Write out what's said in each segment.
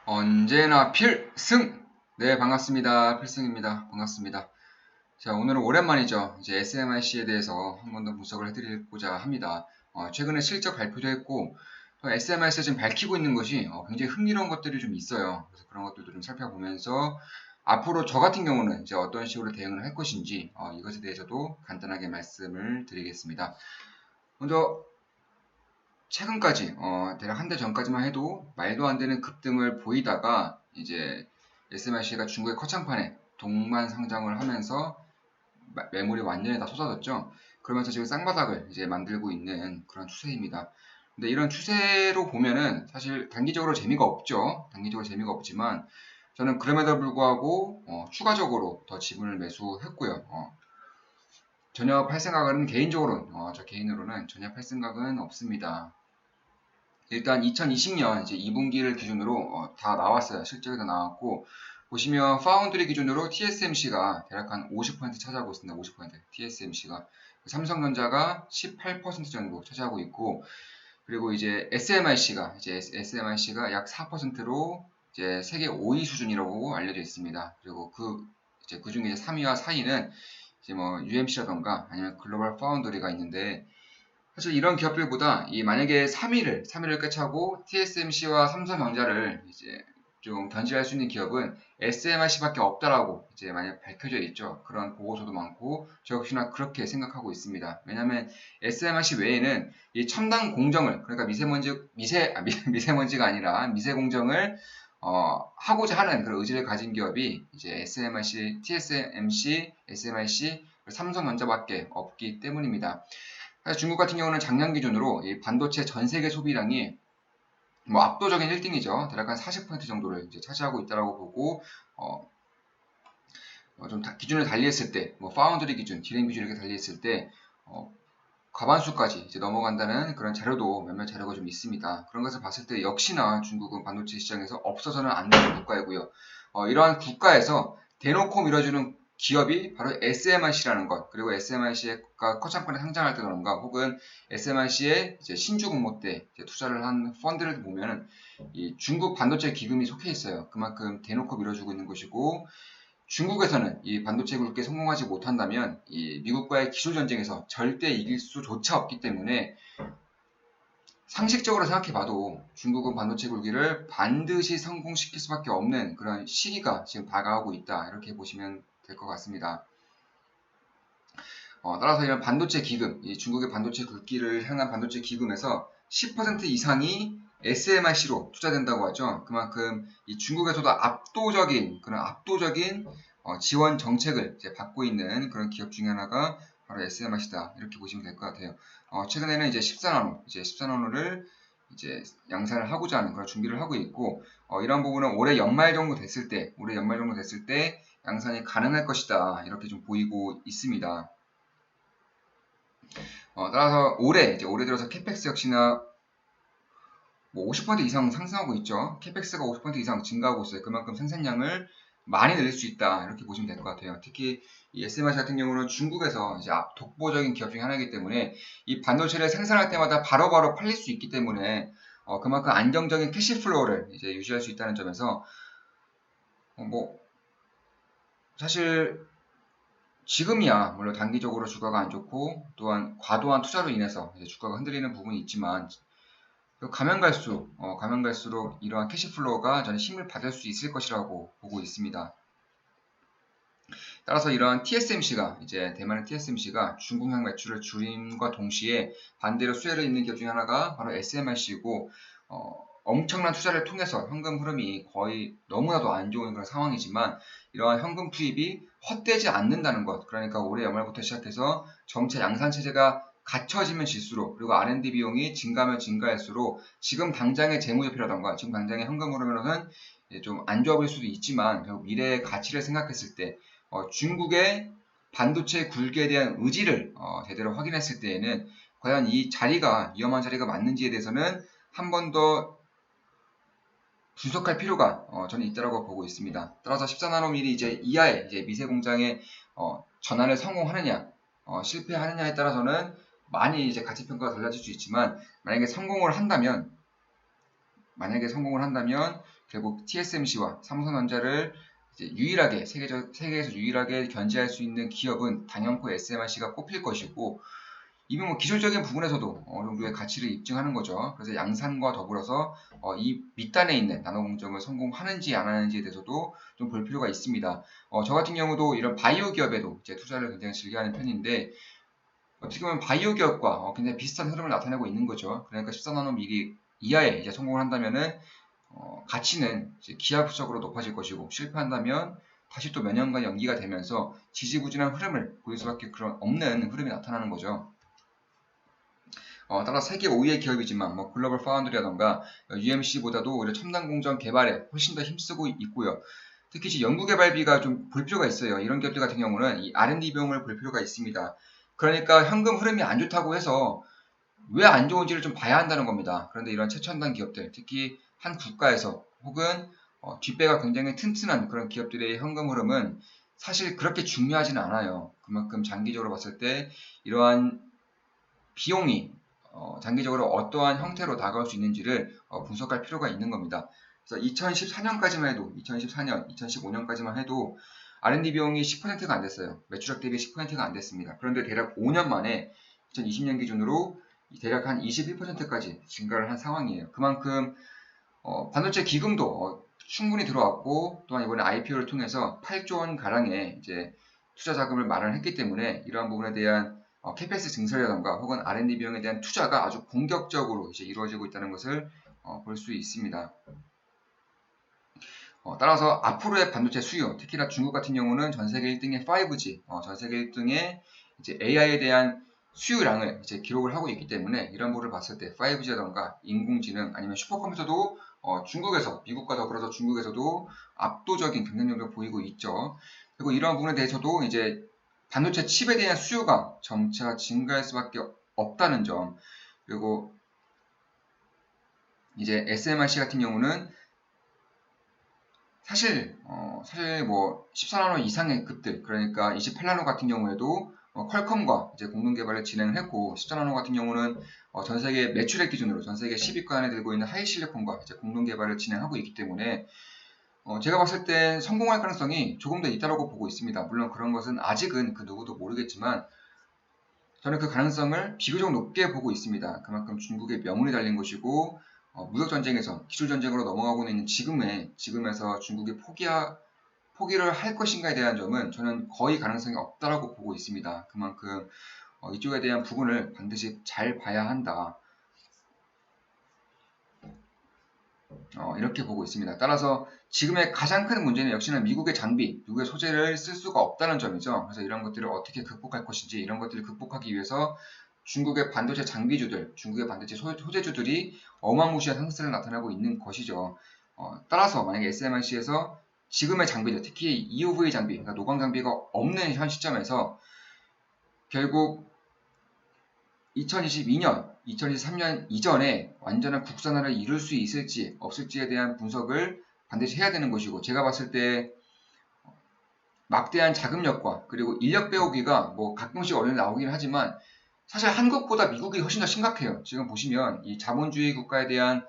언제나 필승! 네, 반갑습니다. 필승입니다. 반갑습니다. 자, 오늘은 오랜만이죠. 이제 SMIC에 대해서 한 번 더 분석을 해드리고자 합니다. 최근에 실적 발표도 했고, 또 SMIC에서 지금 밝히고 있는 것이 굉장히 흥미로운 것들이 좀 있어요. 그래서 그런 것들도 좀 살펴보면서 앞으로 저 같은 경우는 이제 어떤 식으로 대응을 할 것인지 이것에 대해서도 간단하게 말씀을 드리겠습니다. 먼저 최근까지 대략 한 달 전까지만 해도 말도 안 되는 급등을 보이다가 이제 SMIC가 중국의 커창판에 동반 상장을 하면서 매물이 완전히 다 쏟아졌죠. 그러면서 지금 쌍바닥을 이제 만들고 있는 그런 추세입니다. 근데 이런 추세로 보면은 사실 단기적으로 재미가 없죠. 단기적으로 재미가 없지만 저는 그럼에도 불구하고 추가적으로 더 지분을 매수했고요. 전혀 팔 생각은 개인적으로는 저 개인으로는 전혀 팔 생각은 없습니다. 일단 2020년 이제 2분기를 기준으로 다 나왔어요. 실적이 다 나왔고 보시면 파운드리 기준으로 TSMC가 대략 한 50% 차지하고 있습니다. 50% TSMC가 삼성전자가 18% 정도 차지하고 있고 그리고 이제 SMIC가 약 4%로 이제 세계 5위 수준이라고 알려져 있습니다. 그리고 그 중에 이제 3위와 4위는 이제 뭐 UMC라던가 아니면 글로벌 파운드리가 있는데 사실 이런 기업들보다 만약에 3위를 꿰차고 TSMC와 삼성전자를 이제 좀 견제할 수 있는 기업은 SMIC밖에 없다라고 이제 만약 밝혀져 있죠. 그런 보고서도 많고 저 역시나 그렇게 생각하고 있습니다. 왜냐하면 SMIC 외에는 이 첨단 공정을 그러니까 미세먼지가 아니라 미세 공정을 하고자 하는 그런 의지를 가진 기업이 이제 SMIC, TSMC, SMIC, 삼성전자밖에 없기 때문입니다. 사실 중국 같은 경우는 작년 기준으로 이 반도체 전 세계 소비량이 뭐 압도적인 1등이죠. 대략 한 40% 정도를 이제 차지하고 있다라고 보고 어, 좀 기준을 달리했을 때, 뭐 파운드리 기준, 디램 기준 이렇게 달리했을 때 과반수까지 이제 넘어간다는 그런 자료도 몇몇 자료가 좀 있습니다. 그런 것을 봤을 때 역시나 중국은 반도체 시장에서 없어서는 안 되는 국가이고요. 이러한 국가에서 대놓고 밀어주는 기업이 바로 SMIC라는 것, 그리고 SMIC가 커창판에 상장할 때던가 혹은 SMIC의 이제 신주 공모 때 투자를 한 펀드를 보면은 이 중국 반도체 기금이 속해 있어요. 그만큼 대놓고 밀어주고 있는 것이고 중국에서는 이 반도체 굵게 성공하지 못한다면 이 미국과의 기술 전쟁에서 절대 이길 수조차 없기 때문에 상식적으로 생각해봐도 중국은 반도체 굴기를 반드시 성공시킬 수밖에 없는 그런 시기가 지금 다가오고 있다 이렇게 보시면 될 것 같습니다. 따라서 이런 반도체 기금, 이 중국의 반도체 굵기를 향한 반도체 기금에서 10% 이상이 SMIC로 투자된다고 하죠. 그만큼 이 중국에서도 압도적인 지원 정책을 이제 받고 있는 그런 기업 중에 하나가 바로 SMIC다 이렇게 보시면 될 것 같아요. 최근에는 이제 14나노를 이제 양산을 하고자 하는 그런 준비를 하고 있고 이런 부분은 올해 연말 정도 됐을 때 양산이 가능할 것이다 이렇게 좀 보이고 있습니다. 따라서 올해 들어서 캐펙스 역시나 뭐 50% 이상 상승하고 있죠. 캐펙스가 50% 이상 증가하고 있어요. 그만큼 생산량을 많이 늘릴 수 있다. 이렇게 보시면 될 것 같아요. 특히 이 SMIC 같은 경우는 중국에서 이제 독보적인 기업 중에 하나이기 때문에 이 반도체를 생산할 때마다 바로바로 팔릴 수 있기 때문에 그만큼 안정적인 캐시플로우를 이제 유지할 수 있다는 점에서 뭐 사실 지금이야 물론 단기적으로 주가가 안 좋고 또한 과도한 투자로 인해서 이제 주가가 흔들리는 부분이 있지만 가면 갈수록 이러한 캐시플로우가 저는 힘을 받을 수 있을 것이라고 보고 있습니다. 따라서 이러한 TSMC가 이제 대만의 TSMC가 중국향 매출을 줄임과 동시에 반대로 수혜를 입는 기업 중에 하나가 바로 SMIC이고 엄청난 투자를 통해서 현금 흐름이 거의 너무나도 안 좋은 그런 상황이지만 이러한 현금 투입이 헛되지 않는다는 것 그러니까 올해 연말부터 시작해서 점차 양산 체제가 갖춰지면 질수록 그리고 R&D 비용이 증가하면 증가할수록 지금 당장의 재무제표라던가 지금 당장의 현금 흐름으로는 좀 안 좋아 보일 수도 있지만 결국 미래의 가치를 생각했을 때 중국의 반도체 굴기에 대한 의지를 제대로 확인했을 때에는 과연 이 자리가 위험한 자리가 맞는지에 대해서는 한 번 더 분석할 필요가 저는 있다고 보고 있습니다. 따라서 14나노밀이 이제 이하의 이제 미세 공장의 전환을 성공하느냐 실패하느냐에 따라서는 많이 이제 가치 평가가 달라질 수 있지만 만약에 성공을 한다면 만약에 성공을 한다면 결국 TSMC와 삼성전자를 이제 유일하게 세계에서 유일하게 견제할 수 있는 기업은 당연코 SMIC가 꼽힐 것이고, 이미 뭐 기술적인 부분에서도 어느 정도의 가치를 입증하는 거죠. 그래서 양산과 더불어서 이 밑단에 있는 나노 공정을 성공하는지 안 하는지에 대해서도 좀 볼 필요가 있습니다. 저 같은 경우도 이런 바이오 기업에도 이제 투자를 굉장히 즐겨하는 편인데, 어떻게 보면 바이오 기업과 굉장히 비슷한 흐름을 나타내고 있는 거죠. 그러니까 14나노미리 이하에 이제 성공을 한다면은 가치는 이제 기하급수적으로 높아질 것이고, 실패한다면 다시 또 몇 년간 연기가 되면서 지지부진한 흐름을 보일 수밖에 없는 흐름이 나타나는 거죠. 따라 세계 5위의 기업이지만 뭐 글로벌 파운드리라던가 UMC보다도 오히려 첨단 공정 개발에 훨씬 더 힘쓰고 있고요. 특히 이제 연구개발비가 좀 볼 필요가 있어요. 이런 기업들 같은 경우는 이 R&D 비용을 볼 필요가 있습니다. 그러니까 현금 흐름이 안 좋다고 해서 왜 안 좋은지를 좀 봐야 한다는 겁니다. 그런데 이런 최첨단 기업들, 특히 한 국가에서 혹은 뒷배가 굉장히 튼튼한 그런 기업들의 현금 흐름은 사실 그렇게 중요하지는 않아요. 그만큼 장기적으로 봤을 때 이러한 비용이 장기적으로 어떠한 형태로 다가올 수 있는지를 분석할 필요가 있는 겁니다. 그래서 2014년까지만 해도 2014년, 2015년까지만 해도 R&D 비용이 10%가 안 됐어요. 매출액 대비 10%가 안 됐습니다. 그런데 대략 5년 만에 2020년 기준으로 대략 한 21%까지 증가를 한 상황이에요. 그만큼 반도체 기금도 충분히 들어왔고, 또한 이번에 IPO를 통해서 8조 원 가량의 이제 투자 자금을 마련했기 때문에 이러한 부분에 대한 캐페스 증설이라던가 혹은 R&D 비용에 대한 투자가 아주 공격적으로 이제 이루어지고 있다는 것을 볼 수 있습니다. 따라서 앞으로의 반도체 수요, 특히나 중국 같은 경우는 전 세계 1등의 5G, 전 세계 1등의 이제 AI에 대한 수요량을 이제 기록을 하고 있기 때문에 이런 부분을 봤을 때 5G라던가 인공지능 아니면 슈퍼컴퓨터도 중국에서 미국과 더불어서 중국에서도 압도적인 경쟁력을 보이고 있죠. 그리고 이러한 부분에 대해서도 이제 반도체 칩에 대한 수요가 점차 증가할 수밖에 없다는 점, 그리고 이제 SMIC 같은 경우는 사실 뭐 14나노 이상의 급들, 그러니까 28나노 같은 경우에도 퀄컴과 이제 공동 개발을 진행을 했고, 14나노 같은 경우는 전 세계 매출액 기준으로 전 세계 10위권 안에 들고 있는 하이실리콘과 이제 공동 개발을 진행하고 있기 때문에 제가 봤을 때 성공할 가능성이 조금 더 있다고 보고 있습니다. 물론 그런 것은 아직은 그 누구도 모르겠지만 저는 그 가능성을 비교적 높게 보고 있습니다. 그만큼 중국의 명운이 달린 것이고, 무역 전쟁에서 기술 전쟁으로 넘어가고 있는 지금에서 중국이 포기를 할 것인가에 대한 점은 저는 거의 가능성이 없다라고 보고 있습니다. 그만큼 이쪽에 대한 부분을 반드시 잘 봐야 한다. 이렇게 보고 있습니다. 따라서 지금의 가장 큰 문제는 역시나 미국의 장비, 미국의 소재를 쓸 수가 없다는 점이죠. 그래서 이런 것들을 어떻게 극복할 것인지, 이런 것들을 극복하기 위해서 중국의 반도체 장비주들, 중국의 반도체 소재주들이 어마무시한 상승을 나타나고 있는 것이죠. 따라서 만약에 SMIC에서 지금의 장비들, 특히 EUV 장비, 그러니까 노광 장비가 없는 현 시점에서 결국 2022년, 2023년 이전에 완전한 국산화를 이룰 수 있을지 없을지에 대한 분석을 반드시 해야 되는 것이고, 제가 봤을 때 막대한 자금력과 그리고 인력 배우기가 뭐 가끔씩 어른에 나오긴 하지만 사실 한국보다 미국이 훨씬 더 심각해요. 지금 보시면 이 자본주의 국가에 대한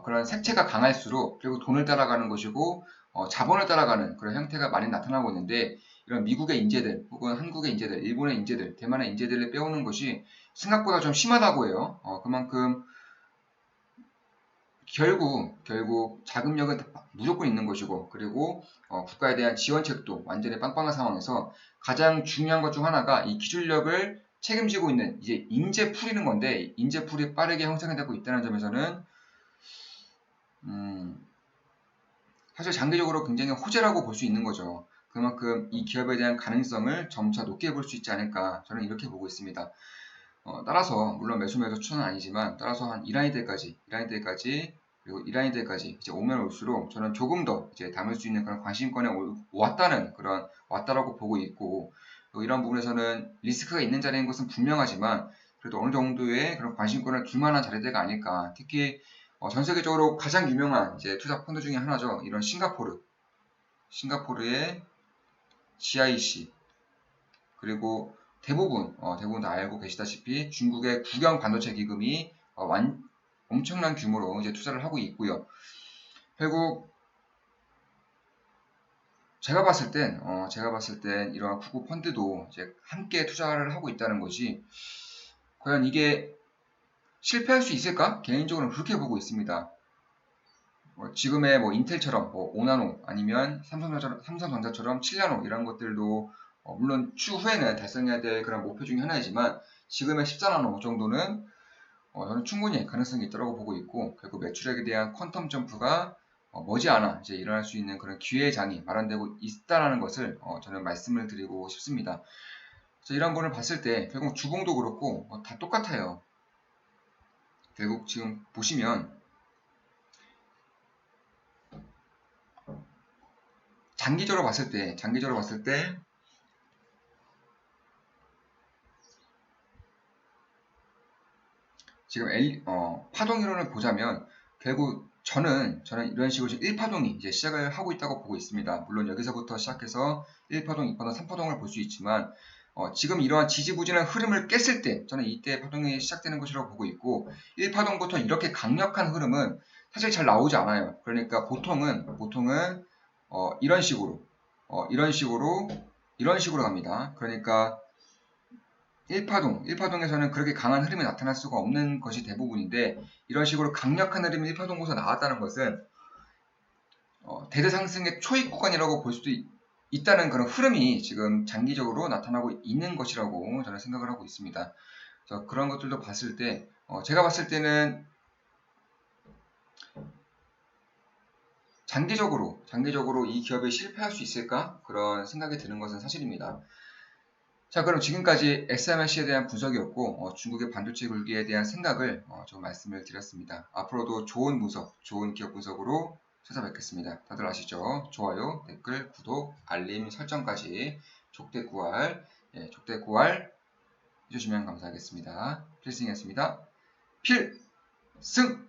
그런 색채가 강할수록 결국 돈을 따라가는 것이고 자본을 따라가는 그런 형태가 많이 나타나고 있는데, 이런 미국의 인재들 혹은 한국의 인재들, 일본의 인재들, 대만의 인재들을 빼오는 것이 생각보다 좀 심하다고 해요. 그만큼 결국 자금력은 무조건 있는 것이고, 그리고 국가에 대한 지원책도 완전히 빵빵한 상황에서 가장 중요한 것 중 하나가 이 기술력을 책임지고 있는 이제 인재풀이는 건데, 인재풀이 빠르게 형성이 되고 있다는 점에서는 사실 장기적으로 굉장히 호재라고 볼 수 있는 거죠. 그만큼 이 기업에 대한 가능성을 점차 높게 볼 수 있지 않을까, 저는 이렇게 보고 있습니다. 따라서 물론 매수 추천은 아니지만, 따라서 한 1라인대까지 그리고 1라인대까지 이제 오면 올수록 저는 조금 더 이제 담을 수 있는 그런 관심권에 왔다라고 보고 있고, 이런 부분에서는 리스크가 있는 자리인 것은 분명하지만 그래도 어느 정도의 그런 관심권을 둘 만한 자리대가 아닐까. 특히 전 세계적으로 가장 유명한 이제 투자 펀드 중에 하나죠. 이런 싱가포르의 GIC, 그리고 대부분 다 알고 계시다시피 중국의 국영 반도체 기금이 엄청난 규모로 이제 투자를 하고 있고요. 결국 제가 봤을 땐 이러한 구구 펀드도 이제 함께 투자를 하고 있다는 것이 과연 이게 실패할 수 있을까? 개인적으로는 그렇게 보고 있습니다. 지금의 뭐 인텔처럼 뭐 5나노 아니면 삼성전자처럼 7나노 이런 것들도 물론 추후에는 달성해야 될 그런 목표 중에 하나이지만 지금의 14나노 정도는 저는 충분히 가능성이 있다고 보고 있고 결국 매출액에 대한 퀀텀 점프가 머지않아 이제 일어날 수 있는 그런 기회의 장이 마련되고 있다라는 것을 저는 말씀을 드리고 싶습니다. 이런 거를 봤을 때 결국 주봉도 그렇고 다 똑같아요. 결국 지금 보시면 장기적으로 봤을 때 지금 파동 이론을 보자면 결국 저는 이런 식으로 1파동이 이제 시작을 하고 있다고 보고 있습니다. 물론 여기서부터 시작해서 1파동, 2파동, 3파동을 볼 수 있지만 지금 이러한 지지부진한 흐름을 깼을 때 저는 이때 파동이 시작되는 것이라고 보고 있고 1파동부터 이렇게 강력한 흐름은 사실 잘 나오지 않아요. 그러니까 보통은 이런 식으로 갑니다. 그러니까 1파동에서는 그렇게 강한 흐름이 나타날 수가 없는 것이 대부분인데 이런 식으로 강력한 흐름이 1파동에서 나왔다는 것은 대대 상승의 초입 구간이라고 볼 수도 있다는 그런 흐름이 지금 장기적으로 나타나고 있는 것이라고 저는 생각을 하고 있습니다. 그런 것들도 봤을 때 제가 봤을 때는 장기적으로 이 기업이 실패할 수 있을까? 그런 생각이 드는 것은 사실입니다. 자, 그럼 지금까지 SMIC에 대한 분석이었고 중국의 반도체 굴기에 대한 생각을 좀 말씀을 드렸습니다. 앞으로도 좋은 분석, 좋은 기업 분석으로 찾아뵙겠습니다. 다들 아시죠? 좋아요, 댓글, 구독, 알림 설정까지 족대구알 해주시면 감사하겠습니다. 필승이었습니다. 필승!